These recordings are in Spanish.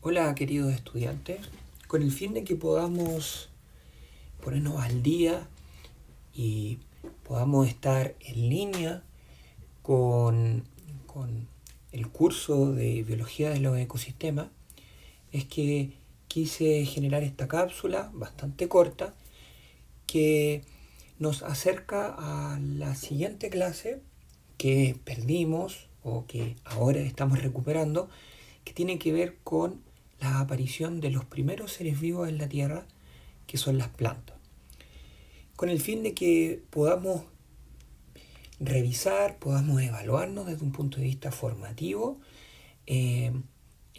Hola queridos estudiantes, con el fin de que podamos ponernos al día y podamos estar en línea con el curso de Biología de los Ecosistemas, es que quise generar esta cápsula bastante corta que nos acerca a la siguiente clase que perdimos o que ahora estamos recuperando, que tiene que ver con la aparición de los primeros seres vivos en la Tierra, que son las plantas, con el fin de que podamos revisar, podamos evaluarnos desde un punto de vista formativo en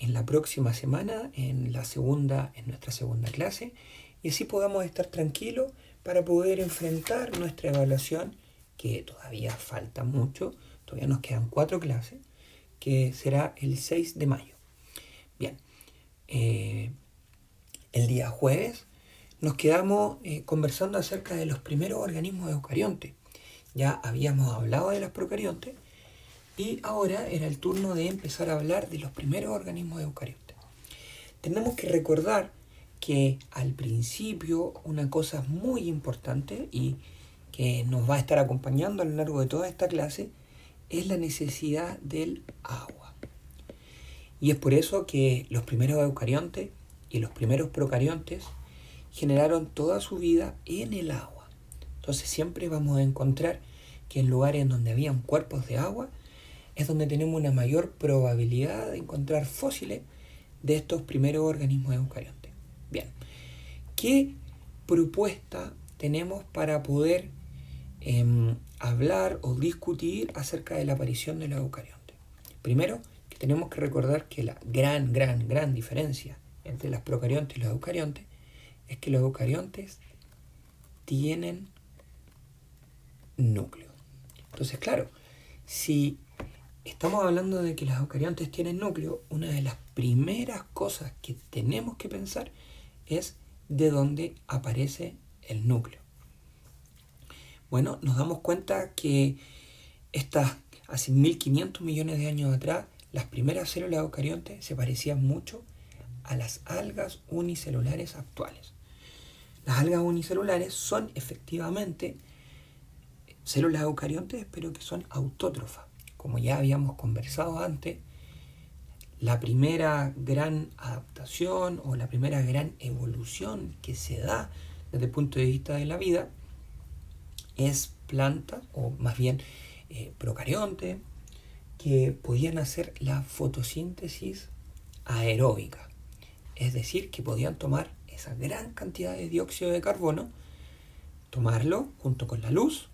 la próxima semana, en nuestra segunda clase, y así podamos estar tranquilos para poder enfrentar nuestra evaluación, que todavía falta mucho, todavía nos quedan 4 clases, que será el 6 de mayo. Bien, el día jueves nos quedamos conversando acerca de los primeros organismos eucariontes. Ya habíamos hablado de los procariontes y ahora era el turno de empezar a hablar de los primeros organismos eucariontes. Tenemos que recordar que al principio una cosa muy importante y que nos va a estar acompañando a lo largo de toda esta clase es la necesidad del agua. Y es por eso que los primeros eucariontes y los primeros procariontes generaron toda su vida en el agua. Entonces siempre vamos a encontrar que en lugares en donde habían cuerpos de agua es donde tenemos una mayor probabilidad de encontrar fósiles de estos primeros organismos eucariontes. Bien, ¿qué propuesta tenemos para poder hablar o discutir acerca de la aparición de los eucariontes? Primero, que tenemos que recordar que la gran diferencia entre los procariontes y los eucariontes es que los eucariontes tienen núcleo. Entonces, claro, si estamos hablando de que los eucariontes tienen núcleo, una de las primeras cosas que tenemos que pensar es de dónde aparece el núcleo. Bueno, nos damos cuenta que hace 1500 millones de años atrás, las primeras células eucariontes se parecían mucho a las algas unicelulares actuales. Las algas unicelulares son efectivamente células eucariontes, pero que son autótrofas. Como ya habíamos conversado antes, la primera gran adaptación o la primera gran evolución que se da desde el punto de vista de la vida es plantas, o más bien procariontes, que podían hacer la fotosíntesis aeróbica. Es decir, que podían tomar esa gran cantidad de dióxido de carbono, tomarlo junto con la luz,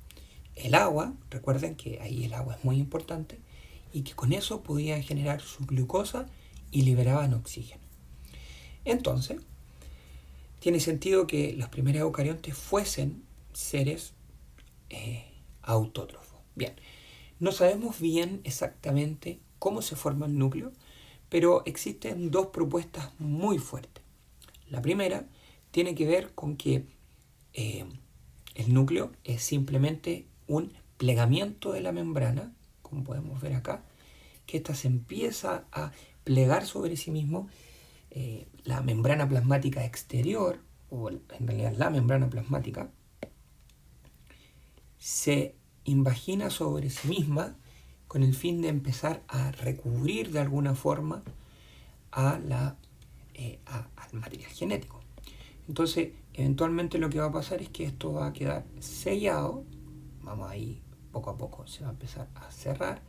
el agua, recuerden que ahí el agua es muy importante, y que con eso podían generar su glucosa y liberaban oxígeno. Entonces, tiene sentido que los primeros eucariontes fuesen seres autótrofos. Bien, no sabemos bien exactamente cómo se forma el núcleo, pero existen dos propuestas muy fuertes. La primera tiene que ver con que el núcleo es simplemente un plegamiento de la membrana, como podemos ver acá, que ésta se empieza a plegar sobre sí mismo. La membrana plasmática exterior, o en realidad la membrana plasmática, se invagina sobre sí misma con el fin de empezar a recubrir de alguna forma al material genético. Entonces, eventualmente lo que va a pasar es que esto va a quedar sellado, vamos ahí poco a poco, se va a empezar a cerrar,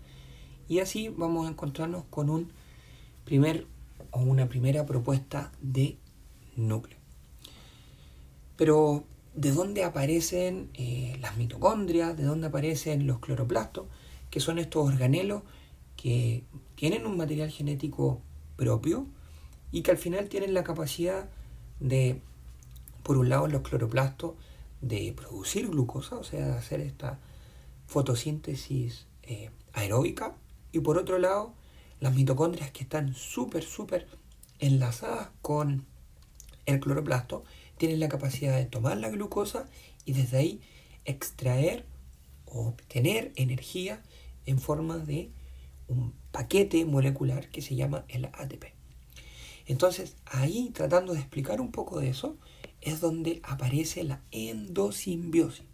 y así vamos a encontrarnos con una primera propuesta de núcleo. Pero, ¿de dónde aparecen las mitocondrias? ¿De dónde aparecen los cloroplastos? Que son estos organelos que tienen un material genético propio y que al final tienen la capacidad de, por un lado, los cloroplastos, de producir glucosa, o sea, de hacer esta fotosíntesis aeróbica, y por otro lado, las mitocondrias, que están súper enlazadas con el cloroplasto, tienen la capacidad de tomar la glucosa y desde ahí extraer o obtener energía en forma de un paquete molecular que se llama el ATP. Entonces, ahí, tratando de explicar un poco de eso, es donde aparece la endosimbiosis,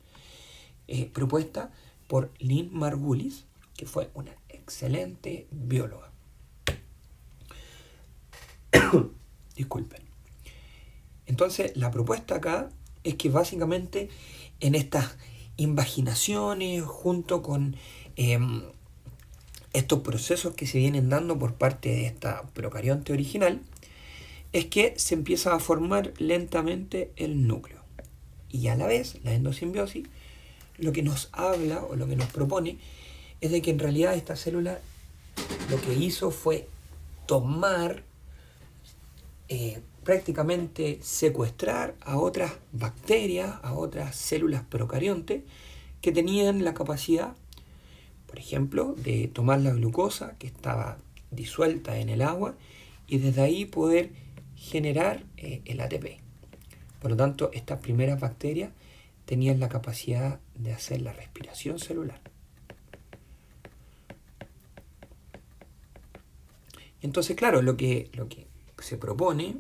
propuesta por Lynn Margulis, que fue una excelente bióloga. Disculpen. Entonces, la propuesta acá es que básicamente en estas invaginaciones, junto con estos procesos que se vienen dando por parte de esta procarionte original, es que se empieza a formar lentamente el núcleo. Y a la vez, la endosimbiosis lo que nos habla o lo que nos propone es de que en realidad esta célula lo que hizo fue tomar, prácticamente secuestrar a otras bacterias, a otras células procariontes que tenían la capacidad, por ejemplo, de tomar la glucosa que estaba disuelta en el agua y desde ahí poder generar el ATP. Por lo tanto, estas primeras bacterias tenían la capacidad de hacer la respiración celular. Entonces, claro, lo que se propone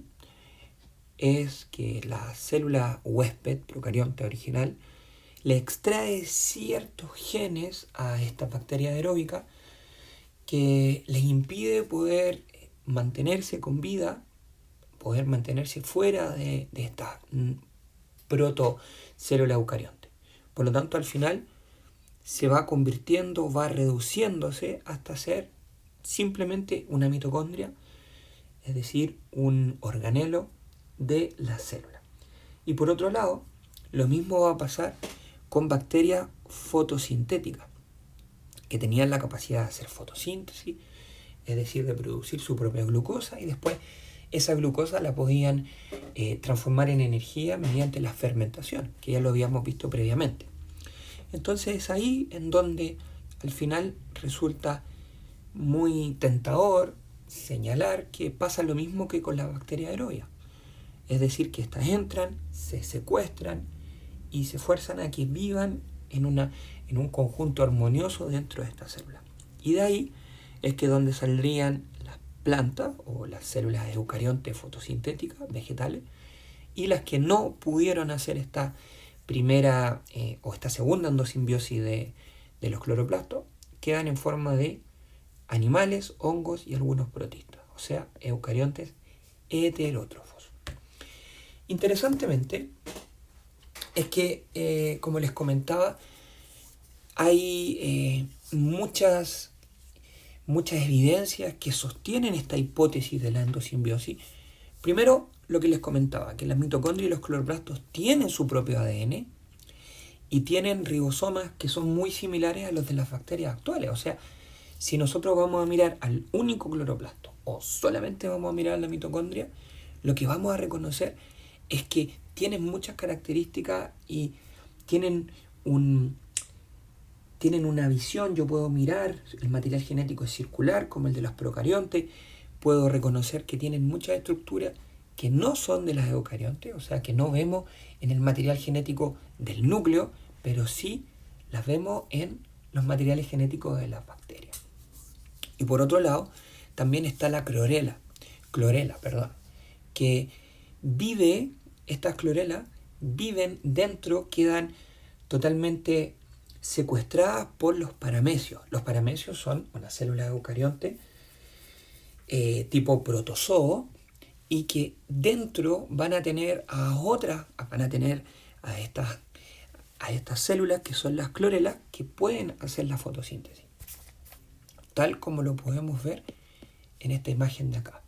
es que la célula huésped procarionte original le extrae ciertos genes a esta bacteria aeróbica que les impide poder mantenerse con vida, poder mantenerse fuera de esta protocélula eucarionte. Por lo tanto, al final se va convirtiendo, va reduciéndose hasta ser simplemente una mitocondria, es decir, un organelo de la célula. Y por otro lado, lo mismo va a pasar con bacterias fotosintéticas, que tenían la capacidad de hacer fotosíntesis, es decir, de producir su propia glucosa, y después esa glucosa la podían transformar en energía mediante la fermentación, que ya lo habíamos visto previamente. Entonces es ahí en donde al final resulta muy tentador señalar que pasa lo mismo que con la bacteria aerobia. Es decir, que estas entran, se secuestran y se fuerzan a que vivan en un conjunto armonioso dentro de esta célula. Y de ahí es que donde saldrían las plantas o las células eucariontes fotosintéticas, vegetales, y las que no pudieron hacer esta primera o esta segunda endosimbiosis de los cloroplastos, quedan en forma de animales, hongos y algunos protistas, o sea, eucariontes heterótrofos. Interesantemente, es que, como les comentaba, hay muchas evidencias que sostienen esta hipótesis de la endosimbiosis. Primero, lo que les comentaba, que las mitocondrias y los cloroplastos tienen su propio ADN y tienen ribosomas que son muy similares a los de las bacterias actuales. O sea, si nosotros vamos a mirar al único cloroplasto o solamente vamos a mirar a la mitocondria, lo que vamos a reconocer es que tienen muchas características y tienen una visión. Yo puedo mirar, el material genético es circular como el de los procariontes, puedo reconocer que tienen muchas estructuras que no son de las eucariontes, o sea que no vemos en el material genético del núcleo, pero sí las vemos en los materiales genéticos de las bacterias. Y por otro lado, también está la clorela, que estas clorelas viven dentro, quedan totalmente secuestradas por los paramecios. Los paramecios son una célula eucarionte tipo protozoo y que dentro van a tener a estas células que son las clorelas que pueden hacer la fotosíntesis. Tal como lo podemos ver en esta imagen de acá.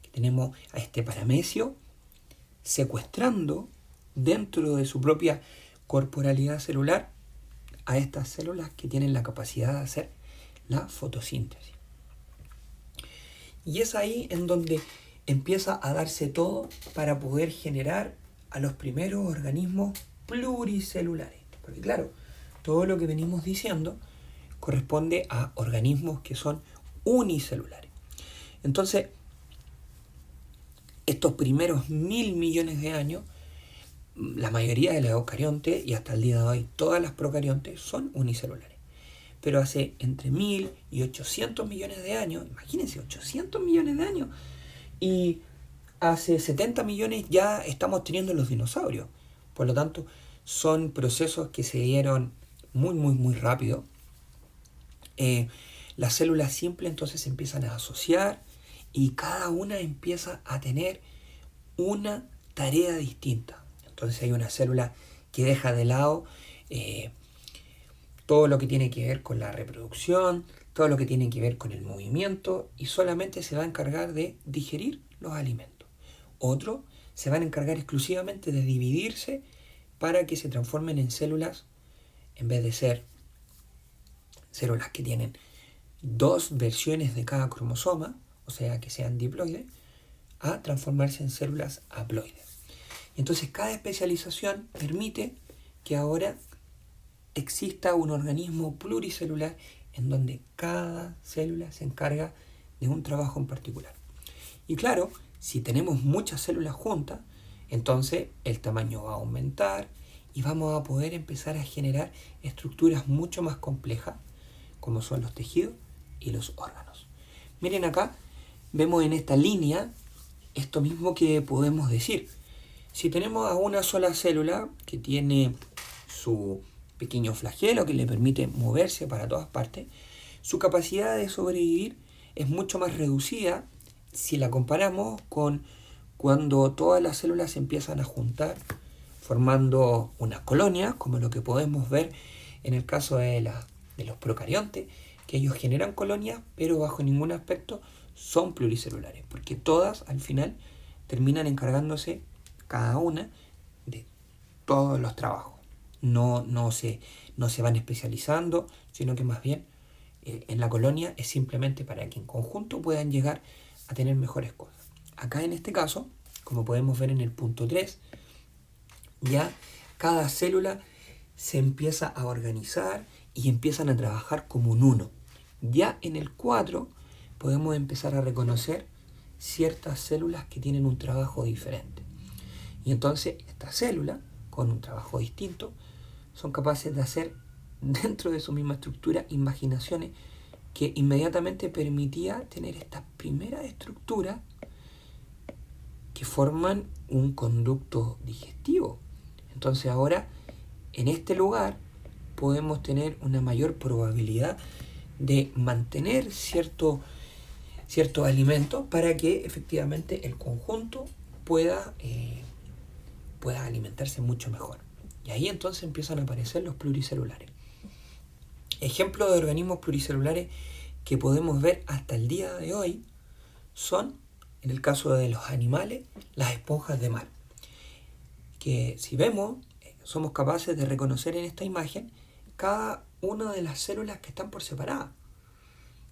Que tenemos a este paramecio secuestrando dentro de su propia corporalidad celular a estas células que tienen la capacidad de hacer la fotosíntesis. Y es ahí en donde empieza a darse todo para poder generar a los primeros organismos pluricelulares. Porque claro, todo lo que venimos diciendo corresponde a organismos que son unicelulares. Entonces, estos primeros 1.000 millones de años, la mayoría de las eucariontes y hasta el día de hoy todas las procariontes son unicelulares. Pero hace entre 1.000 y 800 millones de años, imagínense, 800 millones de años, y hace 70 millones ya estamos teniendo los dinosaurios. Por lo tanto, son procesos que se dieron muy, muy, muy rápido. Las células simples entonces se empiezan a asociar y cada una empieza a tener una tarea distinta. Entonces hay una célula que deja de lado todo lo que tiene que ver con la reproducción, todo lo que tiene que ver con el movimiento y solamente se va a encargar de digerir los alimentos. Otros se van a encargar exclusivamente de dividirse para que se transformen en células, en vez de ser células que tienen 2 versiones de cada cromosoma, o sea que sean diploides, a transformarse en células haploides. Entonces cada especialización permite que ahora exista un organismo pluricelular en donde cada célula se encarga de un trabajo en particular. Y claro, si tenemos muchas células juntas, entonces el tamaño va a aumentar y vamos a poder empezar a generar estructuras mucho más complejas, como son los tejidos y los órganos. Miren acá, vemos en esta línea esto mismo que podemos decir. Si tenemos a una sola célula que tiene su pequeño flagelo que le permite moverse para todas partes, su capacidad de sobrevivir es mucho más reducida si la comparamos con cuando todas las células se empiezan a juntar formando una colonia, como lo que podemos ver en el caso de los procariontes, que ellos generan colonias, pero bajo ningún aspecto son pluricelulares, porque todas al final terminan encargándose cada una de todos los trabajos. No se van especializando, sino que más bien en la colonia es simplemente para que en conjunto puedan llegar a tener mejores cosas. Acá en este caso, como podemos ver en el punto 3, ya cada célula se empieza a organizar y empiezan a trabajar como un uno. Ya en el 4 podemos empezar a reconocer ciertas células que tienen un trabajo diferente. Y entonces estas células, con un trabajo distinto, son capaces de hacer dentro de su misma estructura imaginaciones que inmediatamente permitía tener estas primeras estructuras que forman un conducto digestivo. Entonces ahora, en este lugar, podemos tener una mayor probabilidad de mantener ciertos alimentos para que efectivamente el conjunto pueda alimentarse mucho mejor. Y ahí entonces empiezan a aparecer los pluricelulares. Ejemplos de organismos pluricelulares que podemos ver hasta el día de hoy son, en el caso de los animales, las esponjas de mar. Que si vemos, somos capaces de reconocer en esta imagen cada una de las células que están por separada.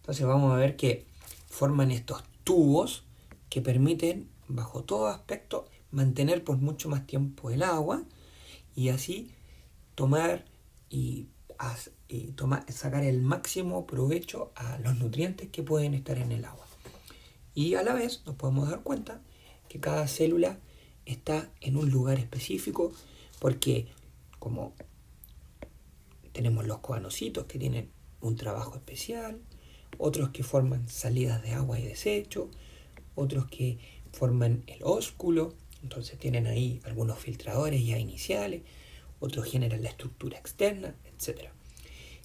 Entonces vamos a ver que forman estos tubos que permiten, bajo todo aspecto, mantener por mucho más tiempo el agua y así sacar el máximo provecho a los nutrientes que pueden estar en el agua. Y a la vez nos podemos dar cuenta que cada célula está en un lugar específico porque como tenemos los coanocitos que tienen un trabajo especial, otros que forman salidas de agua y desecho, otros que forman el ósculo, entonces tienen ahí algunos filtradores ya iniciales, otros generan la estructura externa, etc.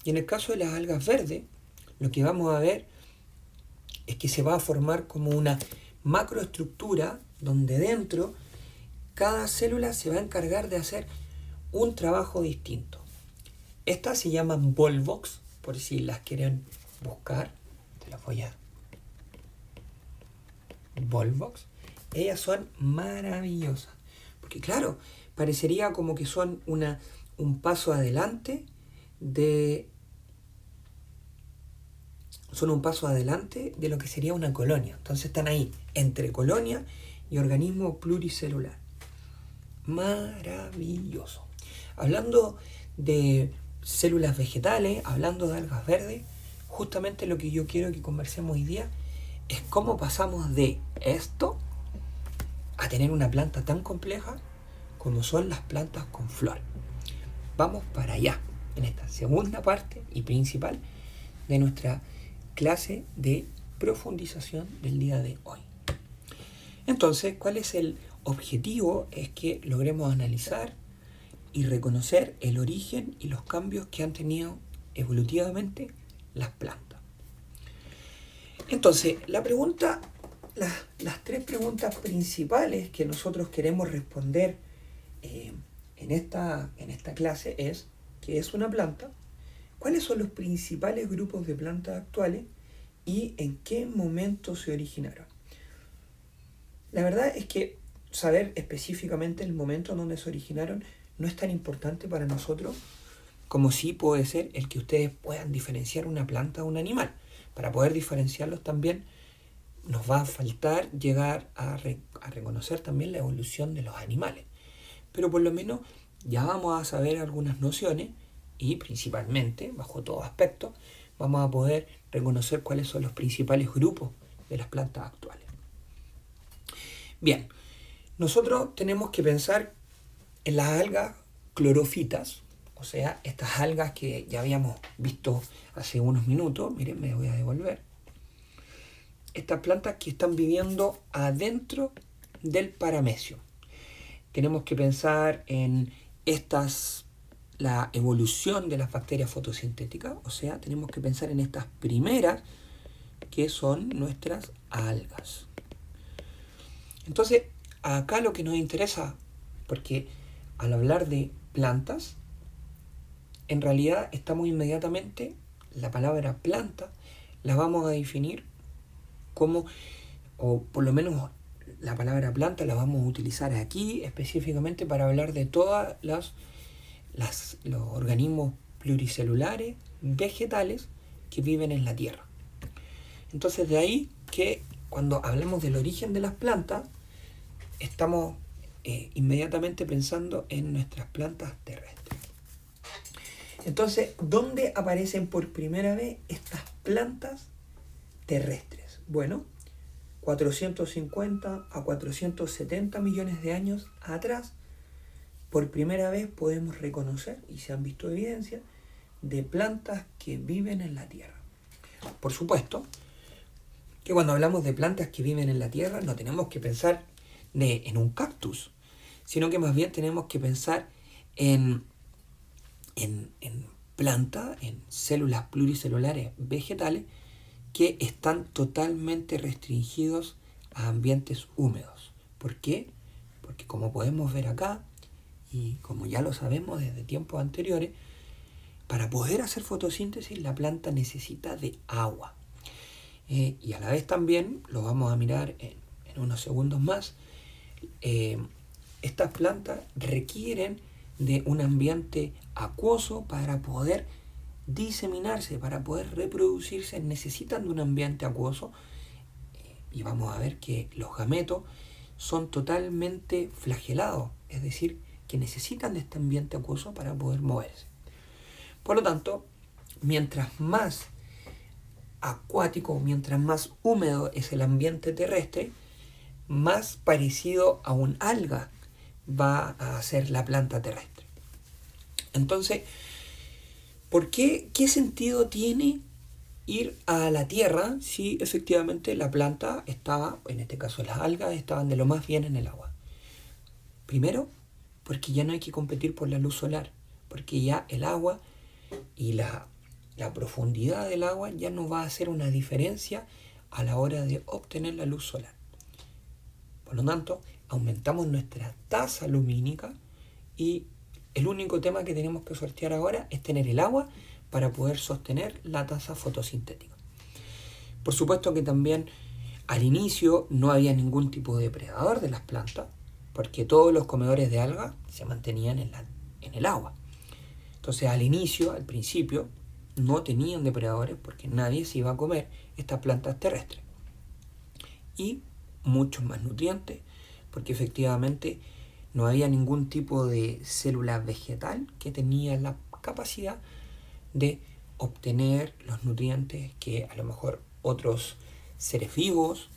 Y en el caso de las algas verdes, lo que vamos a ver es que se va a formar como una macroestructura donde dentro cada célula se va a encargar de hacer un trabajo distinto. Estas se llaman volvox, por si las quieren buscar, te las voy a... Volvox. Ellas son maravillosas, porque claro, parecería como que son un paso adelante de lo que sería una colonia. Entonces están ahí, entre colonia y organismo pluricelular. Maravilloso. Hablando de células vegetales, hablando de algas verdes, justamente lo que yo quiero que conversemos hoy día es cómo pasamos de esto a tener una planta tan compleja como son las plantas con flor. Vamos para allá, en esta segunda parte y principal de nuestra clase de profundización del día de hoy. Entonces, ¿cuál es el objetivo? Es que logremos analizar y reconocer el origen y los cambios que han tenido evolutivamente las plantas. Entonces, las tres preguntas principales que nosotros queremos responder en esta clase es: ¿qué es una planta? ¿Cuáles son los principales grupos de plantas actuales? ¿Y en qué momento se originaron? La verdad es que saber específicamente el momento en donde se originaron no es tan importante para nosotros como sí puede ser el que ustedes puedan diferenciar una planta de un animal. Para poder diferenciarlos también nos va a faltar llegar a reconocer también la evolución de los animales. Pero por lo menos ya vamos a saber algunas nociones y principalmente, bajo todo aspecto, vamos a poder reconocer cuáles son los principales grupos de las plantas actuales. Bien, nosotros tenemos que pensar en las algas clorofitas, o sea, estas algas que ya habíamos visto hace unos minutos. Miren, me voy a devolver. Estas plantas que están viviendo adentro del paramecio. Tenemos que pensar en la evolución de las bacterias fotosintéticas, o sea, tenemos que pensar en estas primeras que son nuestras algas. Entonces, acá lo que nos interesa, porque al hablar de plantas, en realidad estamos inmediatamente, la palabra planta la vamos a definir como, o por lo menos la palabra planta la vamos a utilizar aquí específicamente para hablar de todos los organismos pluricelulares vegetales que viven en la Tierra. Entonces de ahí que cuando hablamos del origen de las plantas, estamos inmediatamente pensando en nuestras plantas terrestres. Entonces, ¿dónde aparecen por primera vez estas plantas terrestres? Bueno, 450 a 470 millones de años atrás, por primera vez podemos reconocer, y se han visto evidencias, de plantas que viven en la Tierra. Por supuesto que cuando hablamos de plantas que viven en la Tierra no tenemos que pensar en un cactus, sino que más bien tenemos que pensar en plantas, en células pluricelulares vegetales que están totalmente restringidos a ambientes húmedos. ¿Por qué? Porque como podemos ver acá, y como ya lo sabemos desde tiempos anteriores, para poder hacer fotosíntesis la planta necesita de agua. Y a la vez también, lo vamos a mirar en unos segundos más, estas plantas requieren de un ambiente acuoso para poder diseminarse, para poder reproducirse, necesitan de un ambiente acuoso. Y vamos a ver que los gametos son totalmente flagelados, es decir, que necesitan de este ambiente acuoso para poder moverse. Por lo tanto, mientras más acuático, mientras más húmedo es el ambiente terrestre, más parecido a un alga va a ser la planta terrestre. Entonces, ¿qué sentido tiene ir a la Tierra si efectivamente la planta estaba, en este caso las algas, estaban de lo más bien en el agua? Primero, porque ya no hay que competir por la luz solar, porque ya el agua y la profundidad del agua ya no va a hacer una diferencia a la hora de obtener la luz solar. Por lo tanto, aumentamos nuestra tasa lumínica y el único tema que tenemos que sortear ahora es tener el agua para poder sostener la tasa fotosintética. Por supuesto que también al inicio no había ningún tipo de depredador de las plantas, porque todos los comedores de algas se mantenían en el agua. Entonces al principio, no tenían depredadores porque nadie se iba a comer estas plantas terrestres. Y muchos más nutrientes, porque efectivamente no había ningún tipo de célula vegetal que tenía la capacidad de obtener los nutrientes que a lo mejor otros seres vivos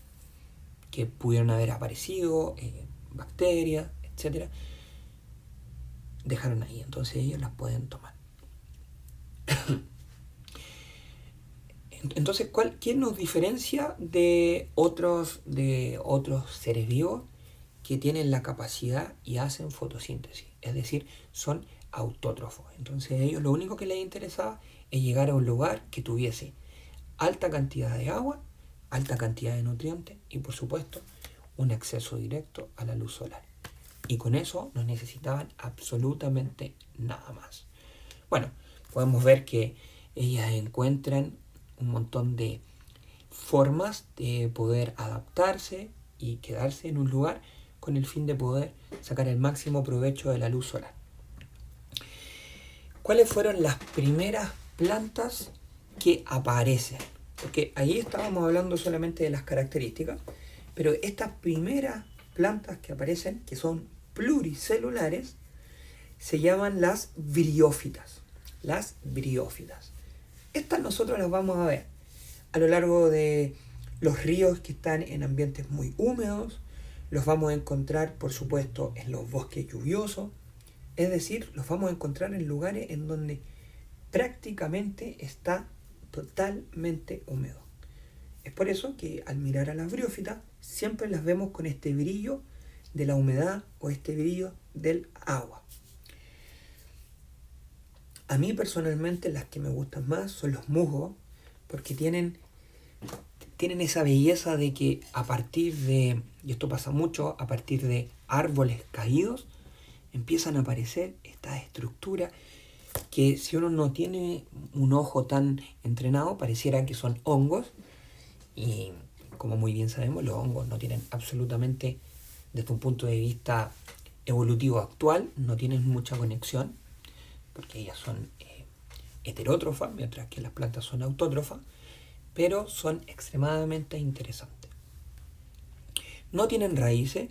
que pudieron haber aparecido, bacterias, etcétera, dejaron ahí. Entonces ellos las pueden tomar. Entonces, ¿qué nos diferencia de otros seres vivos que tienen la capacidad y hacen fotosíntesis? Es decir, son autótrofos. Entonces, a ellos lo único que les interesaba es llegar a un lugar que tuviese alta cantidad de agua, alta cantidad de nutrientes y, por supuesto, un acceso directo a la luz solar. Y con eso no necesitaban absolutamente nada más. Bueno, podemos ver que ellas encuentran un montón de formas de poder adaptarse y quedarse en un lugar con el fin de poder sacar el máximo provecho de la luz solar. ¿Cuáles fueron las primeras plantas que aparecen? Porque ahí estábamos hablando solamente de las características, pero estas primeras plantas que aparecen, que son pluricelulares, se llaman las briófitas. Las briófitas. Estas nosotros las vamos a ver a lo largo de los ríos que están en ambientes muy húmedos. Los vamos a encontrar, por supuesto, en los bosques lluviosos. Es decir, los vamos a encontrar en lugares en donde prácticamente está totalmente húmedo. Es por eso que al mirar a las briófitas siempre las vemos con este brillo de la humedad o este brillo del agua. A mí personalmente las que me gustan más son los musgos, porque tienen esa belleza de que a partir de, y esto pasa mucho, a partir de árboles caídos, empiezan a aparecer estas estructuras que si uno no tiene un ojo tan entrenado, pareciera que son hongos. Y como muy bien sabemos, los hongos no tienen absolutamente, desde un punto de vista evolutivo actual, no tienen mucha conexión, porque ellas son heterótrofas, mientras que las plantas son autótrofas, pero son extremadamente interesantes. No tienen raíces,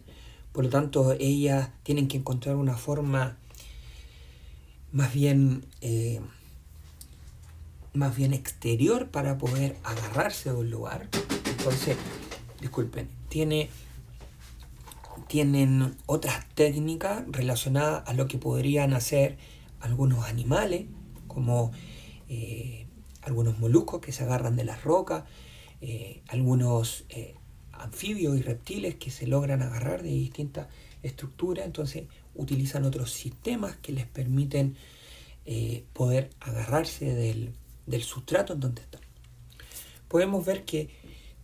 por lo tanto ellas tienen que encontrar una forma más bien exterior para poder agarrarse de un lugar. Entonces, disculpen, tienen otras técnicas relacionadas a lo que podrían hacer algunos animales, como algunos moluscos que se agarran de las rocas, algunos anfibios y reptiles que se logran agarrar de distintas estructuras. Entonces utilizan otros sistemas que les permiten poder agarrarse del sustrato en donde están. Podemos ver que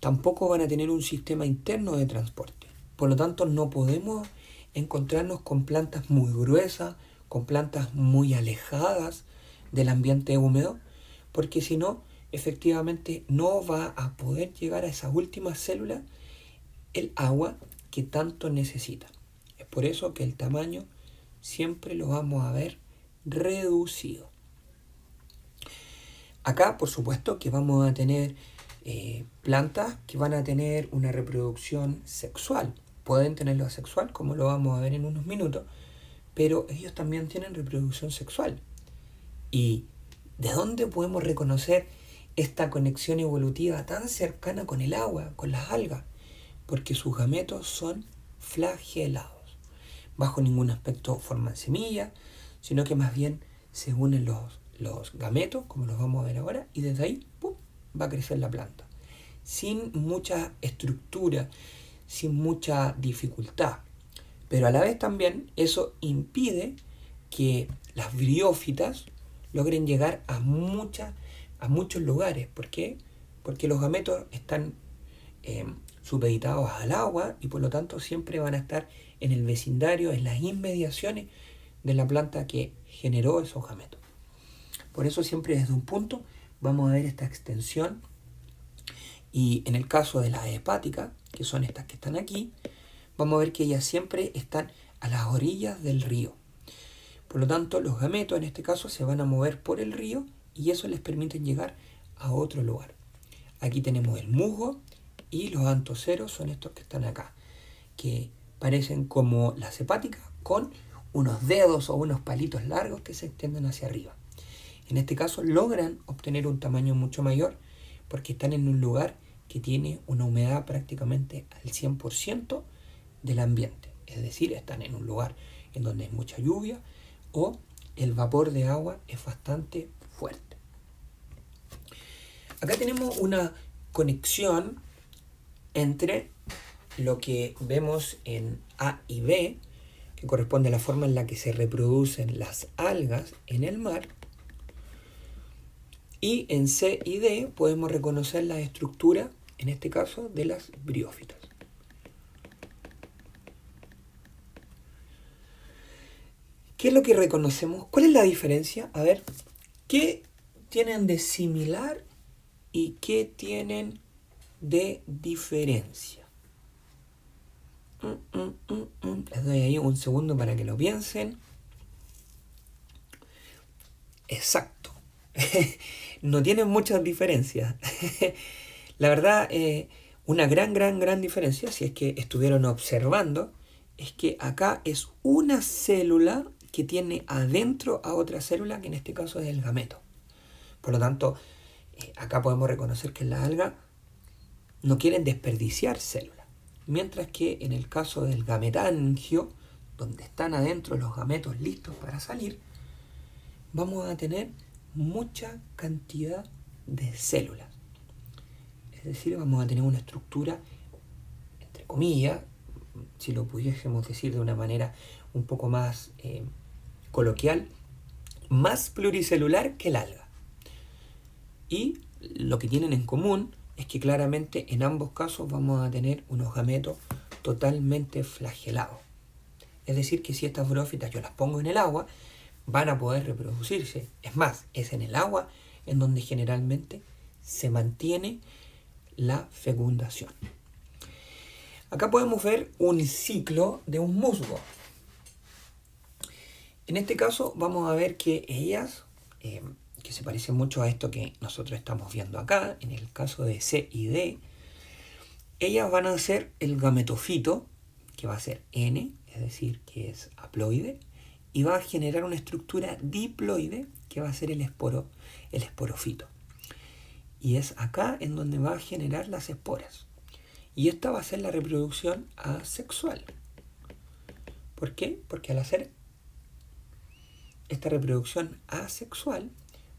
tampoco van a tener un sistema interno de transporte. Por lo tanto, no podemos encontrarnos con plantas muy gruesas, con plantas muy alejadas del ambiente húmedo, porque si no, efectivamente no va a poder llegar a esas últimas células el agua que tanto necesita. Es por eso que el tamaño siempre lo vamos a ver reducido. Acá, por supuesto, que vamos a tener plantas que van a tener una reproducción sexual. Pueden tenerlo asexual, como lo vamos a ver en unos minutos, pero ellos también tienen reproducción sexual. ¿Y de dónde podemos reconocer esta conexión evolutiva tan cercana con el agua, con las algas? Porque sus gametos son flagelados. Bajo ningún aspecto forman semillas, sino que más bien se unen los gametos, como los vamos a ver ahora, y desde ahí ¡pum!, va a crecer la planta. Sin mucha estructura, sin mucha dificultad. Pero a la vez también eso impide que las briófitas logren llegar a muchos lugares. ¿Por qué? Porque los gametos están supeditados al agua y por lo tanto siempre van a estar en el vecindario, en las inmediaciones de la planta que generó esos gametos. Por eso siempre desde un punto vamos a ver esta extensión, y en el caso de las hepáticas, que son estas que están aquí, vamos a ver que ellas siempre están a las orillas del río. Por lo tanto, los gametos en este caso se van a mover por el río y eso les permite llegar a otro lugar. Aquí tenemos el musgo y los antoceros son estos que están acá, que parecen como las hepáticas con unos dedos o unos palitos largos que se extienden hacia arriba. En este caso logran obtener un tamaño mucho mayor porque están en un lugar que tiene una humedad prácticamente al 100% del ambiente. Es decir, están en un lugar en donde hay mucha lluvia o el vapor de agua es bastante fuerte. Acá tenemos una conexión entre lo que vemos en A y B, que corresponde a la forma en la que se reproducen las algas en el mar, y en C y D podemos reconocer la estructura, en este caso, de las briófitas. ¿Qué es lo que reconocemos? ¿Cuál es la diferencia? A ver, ¿qué tienen de similar y qué tienen de diferencia? Les doy ahí un segundo para que lo piensen. Exacto. No tienen muchas diferencias. La verdad, una gran diferencia, si es que estuvieron observando, es que acá es una célula que tiene adentro a otra célula, que en este caso es el gameto. Por lo tanto, acá podemos reconocer que las algas no quieren desperdiciar células. Mientras que en el caso del gametangio, donde están adentro los gametos listos para salir, vamos a tener mucha cantidad de células. Es decir, vamos a tener una estructura, entre comillas, si lo pudiésemos decir de una manera un poco más coloquial, más pluricelular que el alga. Y lo que tienen en común es que claramente en ambos casos vamos a tener unos gametos totalmente flagelados. Es decir, que si estas briófitas yo las pongo en el agua, van a poder reproducirse. Es más, es en el agua en donde generalmente se mantiene la fecundación. Acá podemos ver un ciclo de un musgo. En este caso vamos a ver que ellas, que se parecen mucho a esto que nosotros estamos viendo acá, en el caso de C y D, ellas van a ser el gametofito, que va a ser N, es decir, que es haploide, y va a generar una estructura diploide, que va a ser el esporofito. Y es acá en donde va a generar las esporas. Y esta va a ser la reproducción asexual. ¿Por qué? Porque al hacer esta reproducción asexual,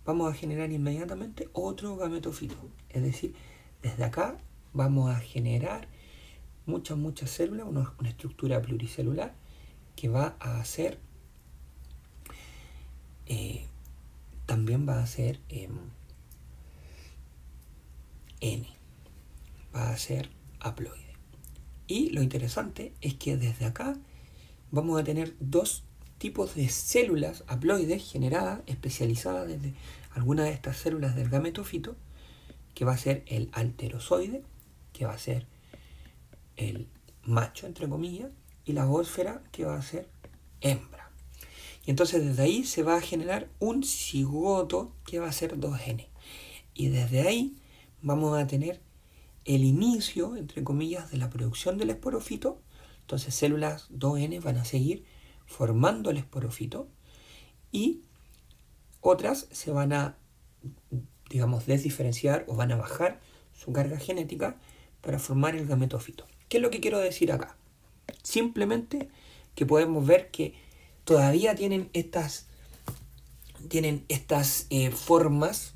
vamos a generar inmediatamente otro gametofito. Es decir, desde acá vamos a generar muchas células, una estructura pluricelular que va a hacer, también va a ser N, va a ser haploide. Y lo interesante es que desde acá vamos a tener dos tipos de células haploides generadas, especializadas desde alguna de estas células del gametofito, que va a ser el alterozoide, que va a ser el macho, entre comillas, y la ósfera, que va a ser hembra. Y entonces desde ahí se va a generar un cigoto, que va a ser 2N. Y desde ahí vamos a tener el inicio, entre comillas, de la producción del esporofito. Entonces células 2N van a seguir formando el esporofito y otras se van a, digamos, desdiferenciar o van a bajar su carga genética para formar el gametofito. ¿Qué es lo que quiero decir acá? Simplemente que podemos ver que todavía tienen estas formas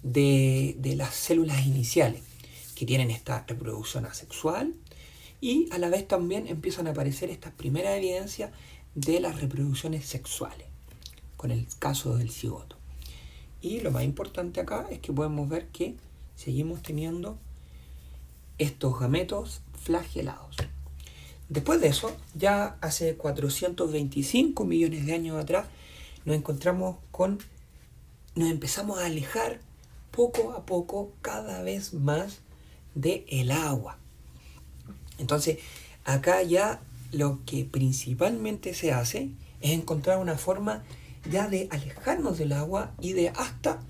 de las células iniciales, que tienen esta reproducción asexual, y a la vez también empiezan a aparecer estas primeras evidencias de las reproducciones sexuales, con el caso del cigoto. Y lo más importante acá es que podemos ver que seguimos teniendo estos gametos flagelados. Después de eso, ya hace 425 millones de años atrás, nos empezamos a alejar poco a poco cada vez más del agua. Entonces, acá ya lo que principalmente se hace es encontrar una forma ya de alejarnos del agua y de hasta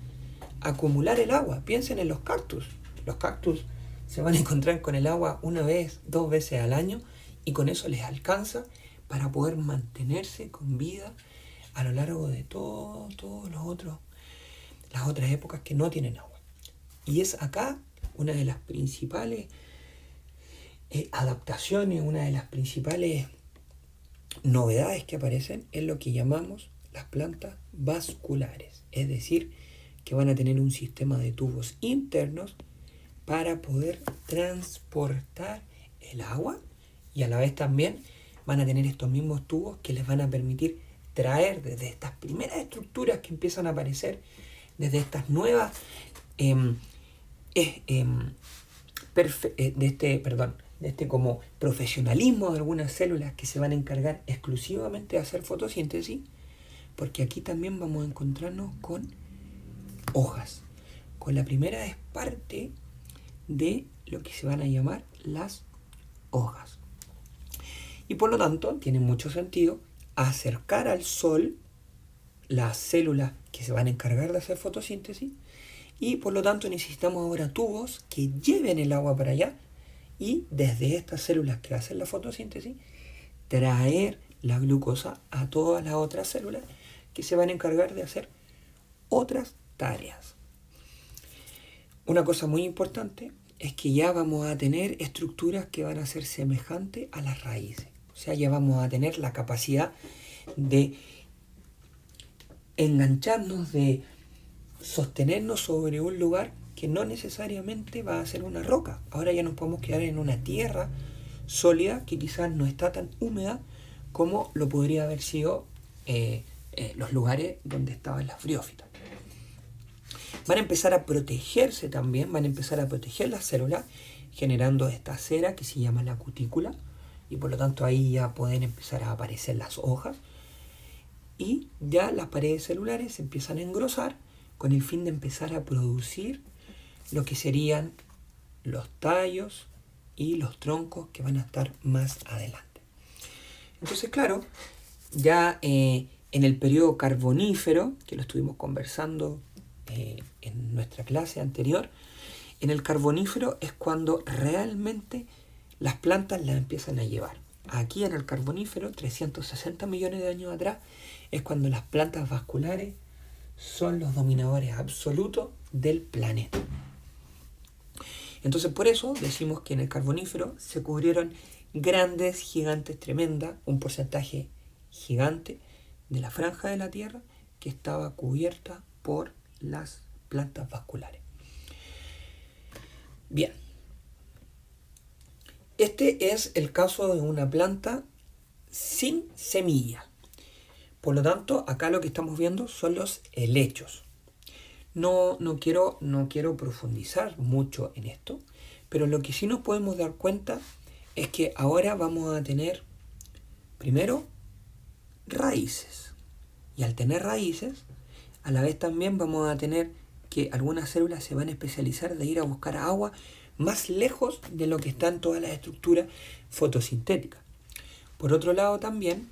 acumular el agua. Piensen en los cactus. Los cactus se van a encontrar con el agua una vez, 2 veces al año, y con eso les alcanza para poder mantenerse con vida a lo largo de todas las otras épocas que no tienen agua. Y es acá una de las principales adaptaciones, una de las principales novedades que aparecen es lo que llamamos las plantas vasculares. Es decir, que van a tener un sistema de tubos internos para poder transportar el agua, y a la vez también van a tener estos mismos tubos que les van a permitir traer desde estas primeras estructuras que empiezan a aparecer, desde estas nuevas de este como profesionalismo de algunas células que se van a encargar exclusivamente de hacer fotosíntesis, porque aquí también vamos a encontrarnos con hojas. Con la primera es parte de lo que se van a llamar las hojas. Y por lo tanto, tiene mucho sentido acercar al sol las células que se van a encargar de hacer fotosíntesis, y por lo tanto necesitamos ahora tubos que lleven el agua para allá, y desde estas células que hacen la fotosíntesis, traer la glucosa a todas las otras células que se van a encargar de hacer otras tareas. Una cosa muy importante es que ya vamos a tener estructuras que van a ser semejantes a las raíces. O sea, ya vamos a tener la capacidad de engancharnos, de sostenernos sobre un lugar que no necesariamente va a ser una roca. Ahora ya nos podemos quedar en una tierra sólida que quizás no está tan húmeda como lo podría haber sido los lugares donde estaban las briófitas. Van a empezar a protegerse también, van a empezar a proteger las células generando esta cera que se llama la cutícula, y por lo tanto ahí ya pueden empezar a aparecer las hojas, y ya las paredes celulares se empiezan a engrosar con el fin de empezar a producir lo que serían los tallos y los troncos que van a estar más adelante. Entonces, claro, ya en el periodo carbonífero, que lo estuvimos conversando en nuestra clase anterior, en el carbonífero es cuando realmente las plantas las empiezan a llevar. Aquí en el carbonífero, 360 millones de años atrás, es cuando las plantas vasculares son los dominadores absolutos del planeta. Entonces por eso decimos que en el carbonífero se cubrieron grandes, gigantes, tremendas, un porcentaje gigante de la franja de la Tierra que estaba cubierta por las plantas vasculares. Bien, este es el caso de una planta sin semilla. Por lo tanto, acá lo que estamos viendo son los helechos. No quiero profundizar mucho en esto, pero lo que sí nos podemos dar cuenta es que ahora vamos a tener, primero, raíces. Y al tener raíces, a la vez también vamos a tener que algunas células se van a especializar de ir a buscar agua más lejos de lo que están todas las estructuras fotosintéticas. Por otro lado también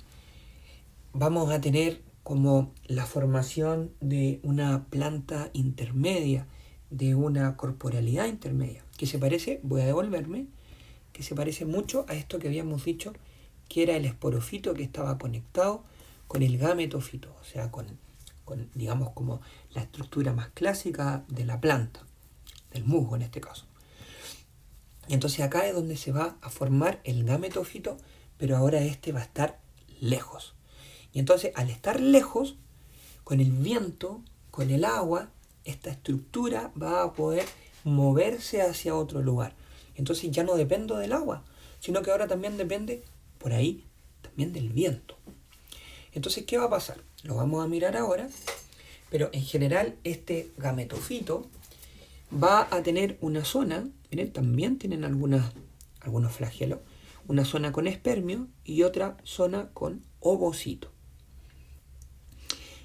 vamos a tener como la formación de una planta intermedia, de una corporalidad intermedia, que se parece, voy a devolverme, que se parece mucho a esto que habíamos dicho, que era el esporofito que estaba conectado con el gametofito, o sea, con digamos como la estructura más clásica de la planta, del musgo en este caso. Y entonces acá es donde se va a formar el gametofito, pero ahora este va a estar lejos. Y entonces al estar lejos, con el viento, con el agua, esta estructura va a poder moverse hacia otro lugar. Entonces ya no dependo del agua, sino que ahora también depende, por ahí, también del viento. Entonces, ¿qué va a pasar? Lo vamos a mirar ahora, pero en general este gametofito va a tener una zona, miren, también tienen algunos flagelos, una zona con espermio y otra zona con ovocito.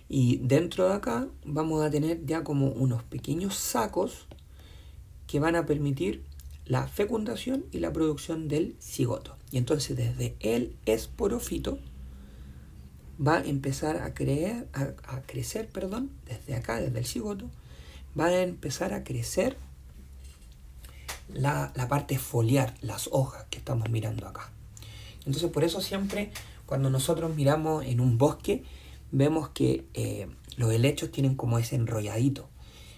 Y dentro de acá vamos a tener ya como unos pequeños sacos que van a permitir la fecundación y la producción del cigoto. Y entonces desde el esporofito va a empezar a crecer, desde acá, desde el cigoto, va a empezar a crecer la parte foliar, las hojas que estamos mirando acá. Entonces por eso siempre cuando nosotros miramos en un bosque, vemos que los helechos tienen como ese enrolladito,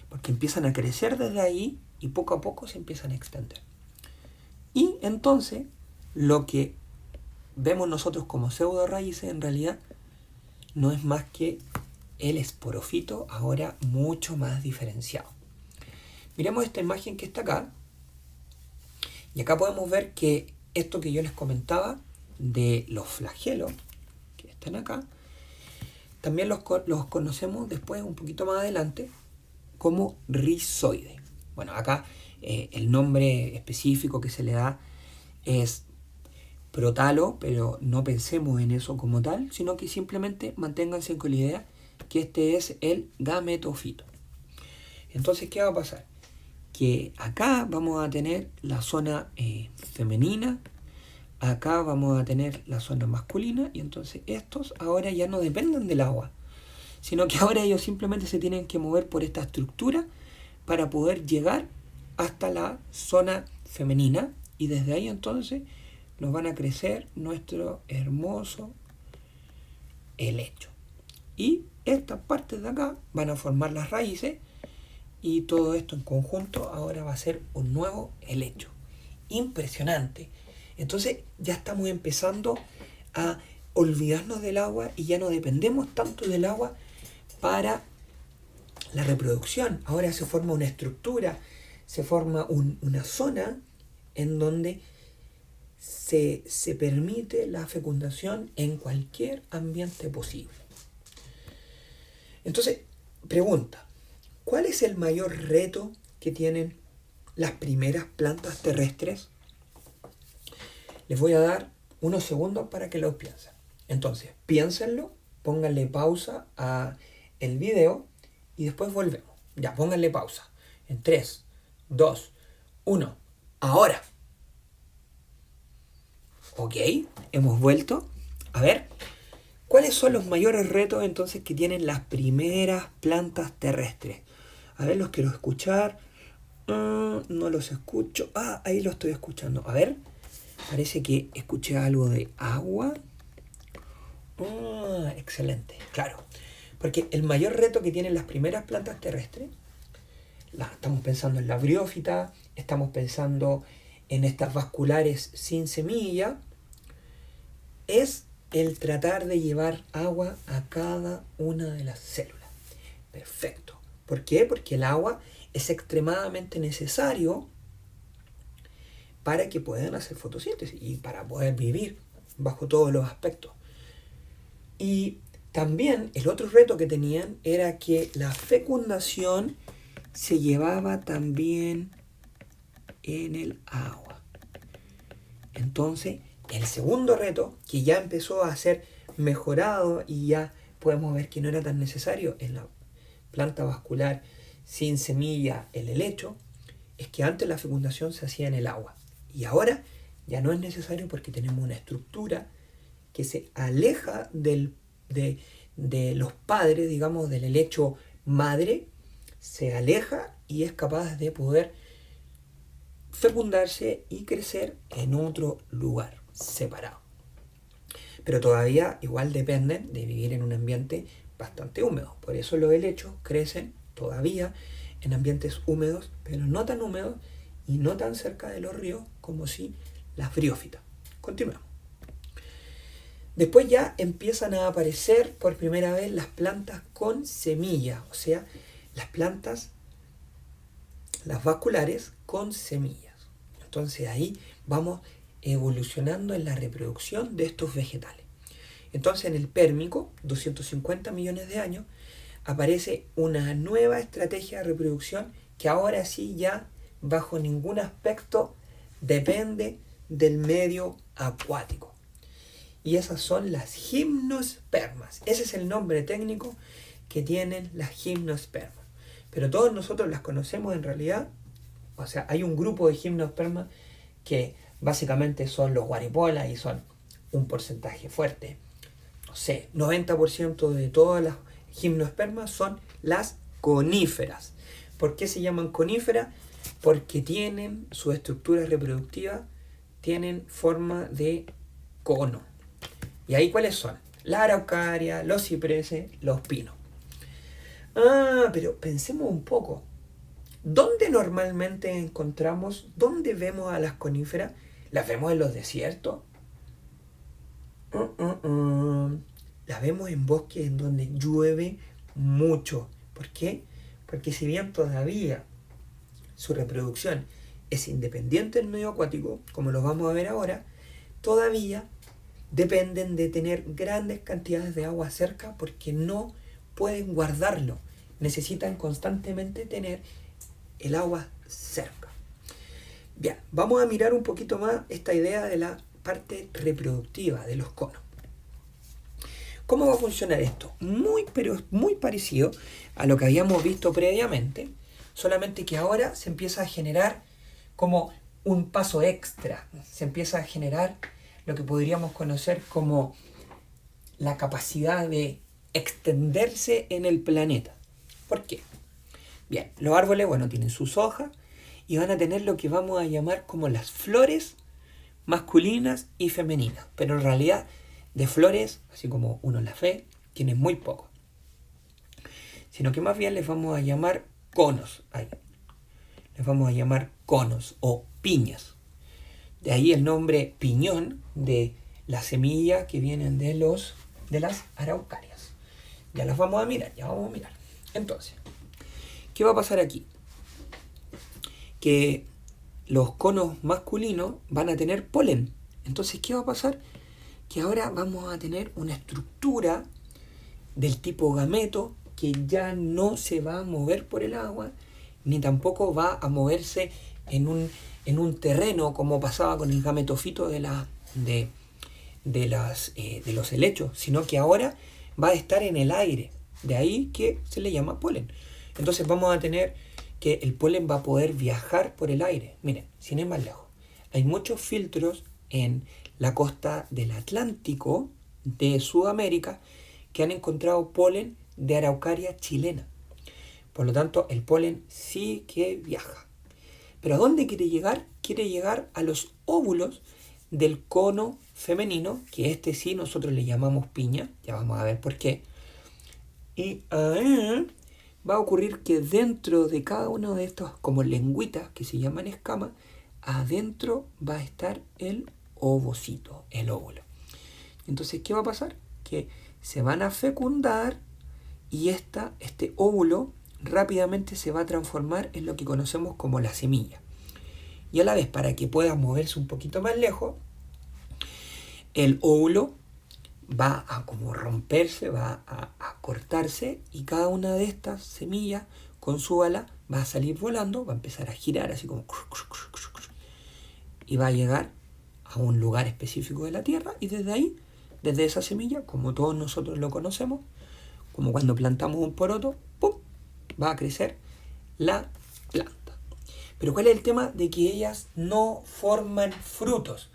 porque empiezan a crecer desde ahí y poco a poco se empiezan a extender. Y entonces lo que vemos nosotros como pseudo raíces en realidad no es más que el esporofito ahora mucho más diferenciado. Miremos esta imagen que está acá. Y acá podemos ver que esto que yo les comentaba de los flagelos, que están acá, también los conocemos después, un poquito más adelante, como rizoides. Bueno, acá el nombre específico que se le da es protalo, pero no pensemos en eso como tal, sino que simplemente manténganse con la idea que este es el gametofito. Entonces, ¿qué va a pasar? Que acá vamos a tener la zona femenina, acá vamos a tener la zona masculina, y entonces estos ahora ya no dependen del agua, sino que ahora ellos simplemente se tienen que mover por esta estructura para poder llegar hasta la zona femenina, y desde ahí entonces nos van a crecer nuestro hermoso helecho. Y estas partes de acá van a formar las raíces, y todo esto en conjunto ahora va a ser un nuevo helecho. Impresionante. Entonces ya estamos empezando a olvidarnos del agua y ya no dependemos tanto del agua para la reproducción. Ahora se forma una estructura, se forma una zona en donde se permite la fecundación en cualquier ambiente posible. Entonces, pregunta, ¿cuál es el mayor reto que tienen las primeras plantas terrestres? Les voy a dar unos segundos para que lo piensen. Entonces, piénsenlo, pónganle pausa a el video y después volvemos. Ya, pónganle pausa. En 3, 2, 1. Ahora. Ok, hemos vuelto. A ver, ¿cuáles son los mayores retos entonces que tienen las primeras plantas terrestres? A ver, los quiero escuchar. No los escucho. Ahí lo estoy escuchando. A ver, parece que escuché algo de agua. Excelente, claro. Porque el mayor reto que tienen las primeras plantas terrestres, estamos pensando en la briófita, estamos pensando en estas vasculares sin semilla, es el tratar de llevar agua a cada una de las células. Perfecto. ¿Por qué? Porque el agua es extremadamente necesario para que puedan hacer fotosíntesis y para poder vivir bajo todos los aspectos. Y también el otro reto que tenían era que la fecundación se llevaba también en el agua. Entonces, el segundo reto, que ya empezó a ser mejorado y ya podemos ver que no era tan necesario en la planta vascular sin semilla, el helecho, es que antes la fecundación se hacía en el agua. Y ahora ya no es necesario porque tenemos una estructura que se aleja de los padres, digamos, del helecho madre, se aleja y es capaz de poder fecundarse y crecer en otro lugar separado. Pero todavía igual dependen de vivir en un ambiente bastante húmedo. Por eso los helechos crecen todavía en ambientes húmedos, pero no tan húmedos y no tan cerca de los ríos como si las briófitas. Continuemos. Después ya empiezan a aparecer por primera vez las plantas con semilla, o sea, las plantas, las vasculares con semillas. Entonces ahí vamos evolucionando en la reproducción de estos vegetales. Entonces en el Pérmico, 250 millones de años, aparece una nueva estrategia de reproducción que ahora sí ya bajo ningún aspecto depende del medio acuático. Y esas son las gimnospermas. Ese es el nombre técnico que tienen las gimnospermas. Pero todos nosotros las conocemos en realidad. O sea, hay un grupo de gimnospermas que básicamente son los guaripolas y son un porcentaje fuerte. No sé, 90% de todas las gimnospermas son las coníferas. ¿Por qué se llaman coníferas? Porque tienen su estructura reproductiva, tienen forma de cono. ¿Y ahí cuáles son? La araucaria, los cipreses, los pinos. Pero pensemos un poco. ¿Dónde normalmente encontramos, dónde vemos a las coníferas? ¿Las vemos en los desiertos? Las vemos en bosques en donde llueve mucho. ¿Por qué? Porque si bien todavía su reproducción es independiente del medio acuático, como lo vamos a ver ahora, todavía dependen de tener grandes cantidades de agua cerca porque no pueden guardarlo. Necesitan constantemente tener el agua cerca. Bien, vamos a mirar un poquito más esta idea de la parte reproductiva de los conos. ¿Cómo va a funcionar esto? Pero muy parecido a lo que habíamos visto previamente, solamente que ahora se empieza a generar como un paso extra. Se empieza a generar lo que podríamos conocer como la capacidad de extenderse en el planeta. ¿Por qué? Bien, los árboles, tienen sus hojas y van a tener lo que vamos a llamar como las flores masculinas y femeninas. Pero en realidad de flores, así como uno las ve, tienen muy poco. Sino que más bien les vamos a llamar conos. Ahí. Les vamos a llamar conos o piñas. De ahí el nombre piñón de las semillas que vienen de las araucarias. Ya las vamos a mirar, Entonces, ¿qué va a pasar aquí? Que los conos masculinos van a tener polen. Entonces, ¿qué va a pasar? Que ahora vamos a tener una estructura del tipo gameto que ya no se va a mover por el agua, ni tampoco va a moverse en un terreno como pasaba con el gametofito de los helechos, sino que ahora va a estar en el aire. De ahí que se le llama polen. Entonces vamos a tener que el polen va a poder viajar por el aire. Miren, sin ir más lejos, hay muchos filtros en la costa del Atlántico de Sudamérica que han encontrado polen de araucaria chilena. Por lo tanto, el polen sí que viaja. ¿Pero a dónde quiere llegar? Quiere llegar a los óvulos del cono femenino, que este sí nosotros le llamamos piña, ya vamos a ver por qué. Y va a ocurrir que dentro de cada uno de estos, como lengüitas que se llaman escamas, adentro va a estar el ovocito, el óvulo. Entonces, ¿qué va a pasar? Que se van a fecundar y este óvulo rápidamente se va a transformar en lo que conocemos como la semilla. Y a la vez, para que pueda moverse un poquito más lejos, el óvulo va a como romperse, va a cortarse, y cada una de estas semillas con su ala va a salir volando, va a empezar a girar así como y va a llegar a un lugar específico de la Tierra, y desde ahí, desde esa semilla, como todos nosotros lo conocemos, como cuando plantamos un poroto, ¡pum!, va a crecer la planta. Pero ¿cuál es el tema? De que ellas no forman frutos.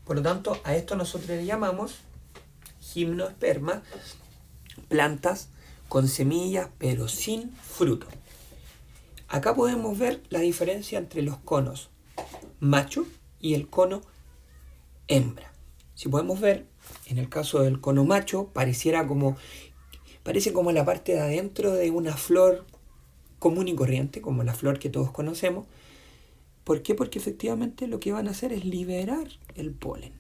Por lo tanto, a esto nosotros le llamamos gimnosperma, plantas con semillas pero sin fruto. Acá podemos ver la diferencia entre los conos macho y el cono hembra. Si podemos ver, en el caso del cono macho, parece como la parte de adentro de una flor común y corriente, como la flor que todos conocemos. ¿Por qué? Porque efectivamente lo que van a hacer es liberar el polen.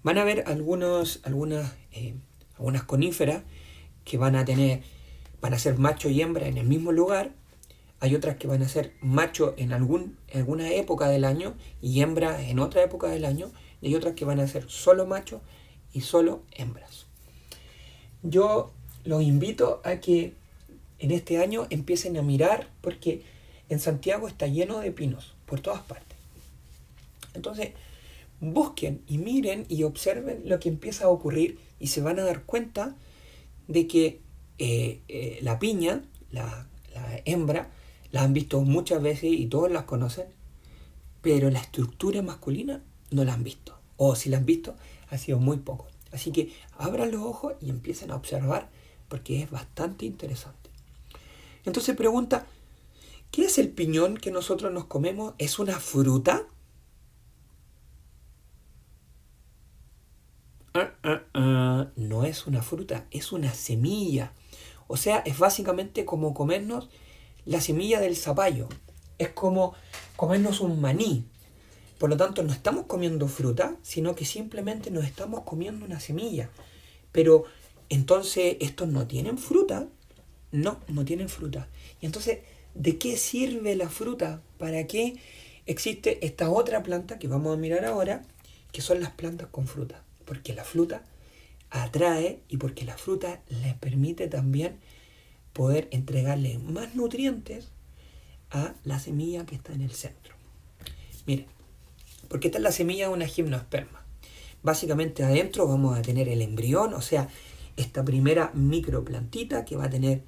Van a haber algunas coníferas que van a ser macho y hembra en el mismo lugar. Hay otras que van a ser macho en alguna época del año y hembra en otra época del año. Y hay otras que van a ser solo machos y solo hembras. Yo los invito a que en este año empiecen a mirar, porque en Santiago está lleno de pinos por todas partes. Entonces, busquen y miren y observen lo que empieza a ocurrir, y se van a dar cuenta de que la piña, la hembra, la han visto muchas veces y todos las conocen, pero la estructura masculina no la han visto, o si la han visto ha sido muy poco. Así que abran los ojos y empiecen a observar, porque es bastante interesante. Entonces pregunta, ¿qué es el piñón que nosotros nos comemos? ¿Es una fruta? No es una fruta, es una semilla. O sea, es básicamente como comernos la semilla del zapallo. Es como comernos un maní. Por lo tanto, no estamos comiendo fruta, sino que simplemente nos estamos comiendo una semilla. Pero entonces estos no tienen fruta, No, no tienen fruta. Y entonces, ¿de qué sirve la fruta? ¿Para qué existe esta otra planta que vamos a mirar ahora, que son las plantas con fruta? Porque la fruta atrae y porque la fruta les permite también poder entregarle más nutrientes a la semilla que está en el centro. Miren, porque esta es la semilla de una gimnosperma. Básicamente adentro vamos a tener el embrión, o sea, esta primera microplantita que va a tener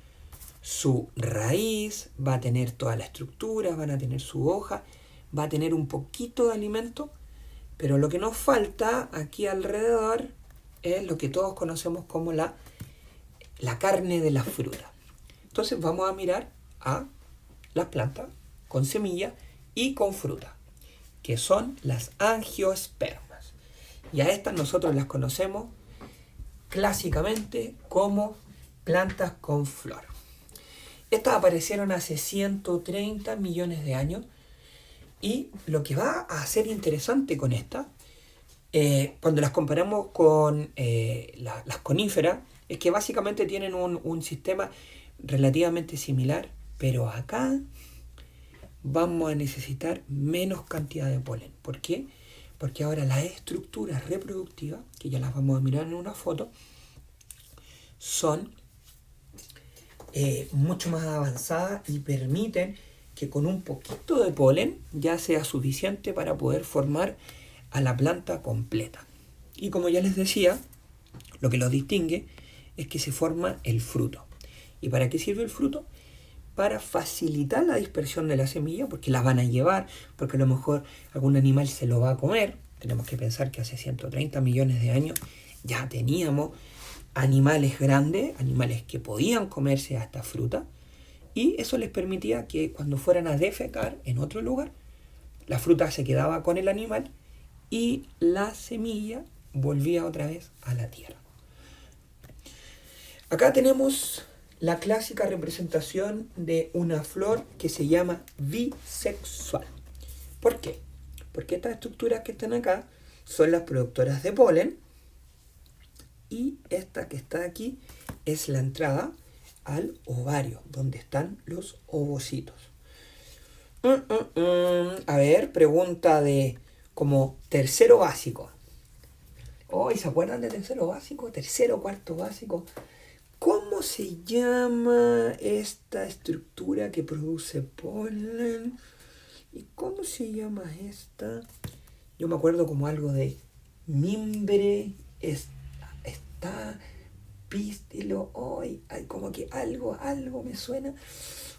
su raíz, va a tener toda la estructura, van a tener su hoja, va a tener un poquito de alimento, pero lo que nos falta aquí alrededor es lo que todos conocemos como la carne de la fruta. Entonces vamos a mirar a las plantas con semilla y con fruta, que son las angiospermas. Y a estas nosotros las conocemos clásicamente como plantas con flor. Estas aparecieron hace 130 millones de años y lo que va a ser interesante con estas, cuando las comparamos con las coníferas, es que básicamente tienen un sistema relativamente similar, pero acá vamos a necesitar menos cantidad de polen. ¿Por qué? Porque ahora las estructuras reproductivas, que ya las vamos a mirar en una foto, son mucho más avanzadas y permiten que con un poquito de polen ya sea suficiente para poder formar a la planta completa. Y como ya les decía, lo que los distingue es que se forma el fruto. ¿Y para qué sirve el fruto? Para facilitar la dispersión de la semilla, porque la van a llevar, porque a lo mejor algún animal se lo va a comer. Tenemos que pensar que hace 130 millones de años ya teníamos animales grandes, animales que podían comerse a esta fruta, y eso les permitía que cuando fueran a defecar en otro lugar, la fruta se quedaba con el animal y la semilla volvía otra vez a la tierra. Acá tenemos la clásica representación de una flor que se llama bisexual. ¿Por qué? Porque estas estructuras que están acá son las productoras de polen y esta que está aquí es la entrada al ovario, donde están los ovocitos. A ver, pregunta de como tercero básico. ¿Y se acuerdan de tercero básico? Tercero, cuarto básico. ¿Cómo se llama esta estructura que produce polen? ¿Y cómo se llama esta? Yo me acuerdo como algo de mimbre, está pístilo, hay como que algo me suena.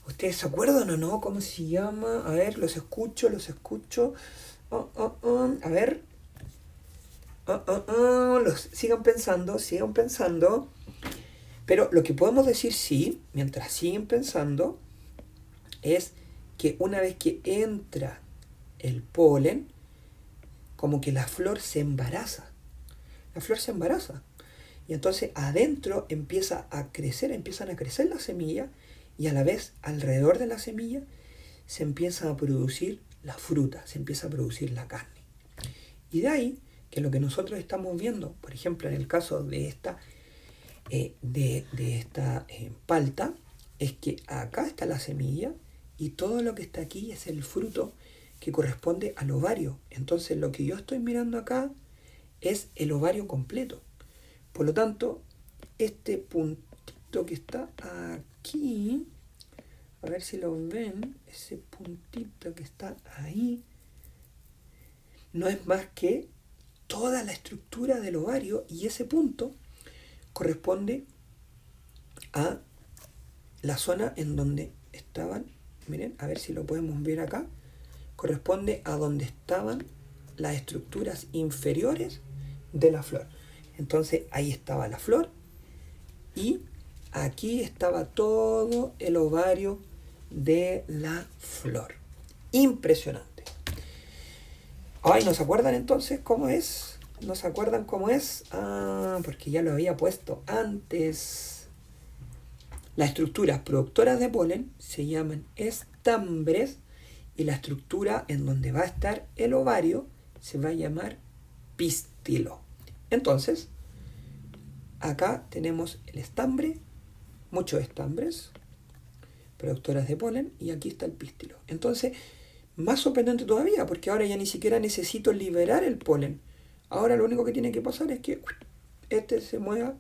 ¿Ustedes se acuerdan o no? ¿Cómo se llama? A ver, los escucho. A ver. Sigan pensando. Pero lo que podemos decir sí, mientras siguen pensando, es que una vez que entra el polen, como que la flor se embaraza. Y entonces adentro empiezan a crecer las semillas y a la vez alrededor de la semilla se empieza a producir la fruta, se empieza a producir la carne. Y de ahí que lo que nosotros estamos viendo, por ejemplo en el caso de esta palta, es que acá está la semilla y todo lo que está aquí es el fruto que corresponde al ovario. Entonces lo que yo estoy mirando acá es el ovario completo. Por lo tanto, este puntito que está aquí, a ver si lo ven, ese puntito que está ahí, no es más que toda la estructura del ovario, y ese punto corresponde a la zona en donde estaban, miren, a ver si lo podemos ver acá, corresponde a donde estaban las estructuras inferiores de la flor. Entonces ahí estaba la flor y aquí estaba todo el ovario de la flor. Impresionante. ¿No se acuerdan entonces cómo es? ¿No se acuerdan cómo es? Porque ya lo había puesto antes. Las estructuras productoras de polen se llaman estambres y la estructura en donde va a estar el ovario se va a llamar pistilo. Entonces, acá tenemos el estambre muchos estambres, productoras de polen, y aquí está el pistilo. Entonces, más sorprendente todavía, porque ahora ya ni siquiera necesito liberar el polen. Ahora lo único que tiene que pasar es que este se mueva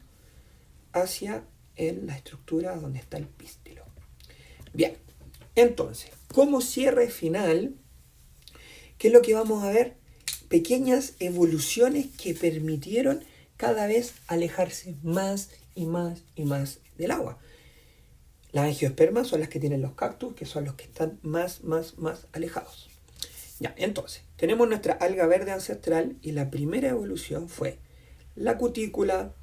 hacia la estructura donde está el pistilo. Bien, entonces, como cierre final, ¿qué es lo que vamos a ver? Pequeñas evoluciones que permitieron cada vez alejarse más y más y más del agua. Las angiospermas son las que tienen los cactus, que son los que están más alejados. Ya, entonces, tenemos nuestra alga verde ancestral y la primera evolución fue la cutícula,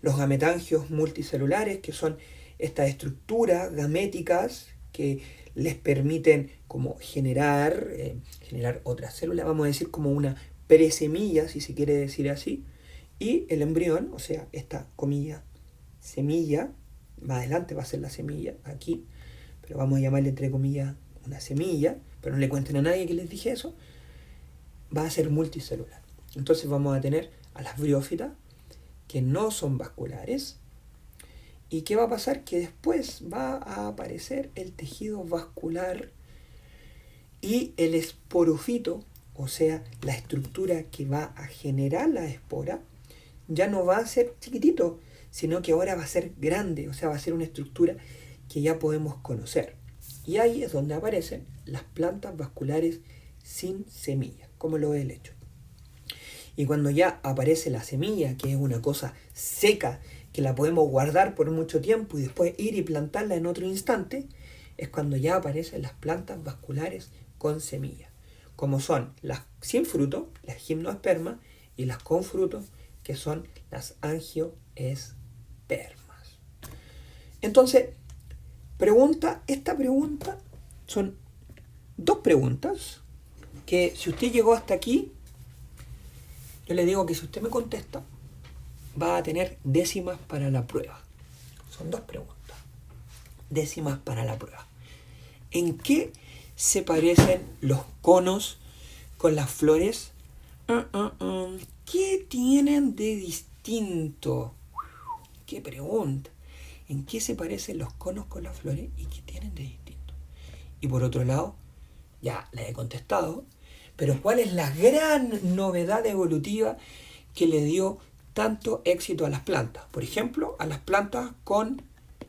los gametangios multicelulares, que son estas estructuras gaméticas que les permiten como generar otras células, vamos a decir como una presemilla, si se quiere decir así, y el embrión, o sea, esta comilla semilla, más adelante va a ser la semilla, aquí, pero vamos a llamarle entre comillas una semilla, pero no le cuenten a nadie que les dije eso, va a ser multicelular. Entonces vamos a tener a las briófitas, que no son vasculares, y ¿qué va a pasar? Que después va a aparecer el tejido vascular y el esporofito, o sea, la estructura que va a generar la espora, ya no va a ser chiquitito, sino que ahora va a ser grande, o sea, va a ser una estructura que ya podemos conocer. Y ahí es donde aparecen las plantas vasculares sin semilla, como lo he hecho. Y cuando ya aparece la semilla, que es una cosa seca, que la podemos guardar por mucho tiempo y después ir y plantarla en otro instante, es cuando ya aparecen las plantas vasculares con semilla, como son las sin fruto, las gimnospermas, y las con fruto, que son las angioespermas. Entonces, esta pregunta son dos preguntas que si usted llegó hasta aquí, yo le digo que si usted me contesta, va a tener décimas para la prueba. Son dos preguntas. Décimas para la prueba. ¿En qué se parecen los conos con las flores? ¿Qué tienen de distinto? ¿Qué pregunta? ¿En qué se parecen los conos con las flores y qué tienen de distinto? Y por otro lado, ya la he contestado, pero ¿cuál es la gran novedad evolutiva que le dio tanto éxito a las plantas? Por ejemplo, a las plantas con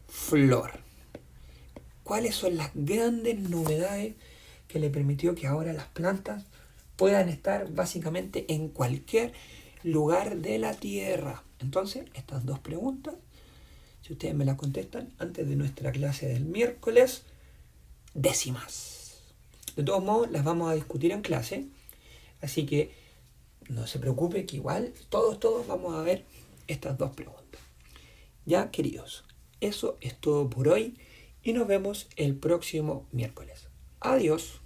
flor. ¿Cuáles son las grandes novedades que le permitió que ahora las plantas puedan estar básicamente en cualquier lugar de la Tierra? Entonces, estas dos preguntas, si ustedes me las contestan antes de nuestra clase del miércoles, décimas. De todos modos, las vamos a discutir en clase, así que no se preocupe que igual todos vamos a ver estas dos preguntas. Ya, queridos, eso es todo por hoy y nos vemos el próximo miércoles. Adiós.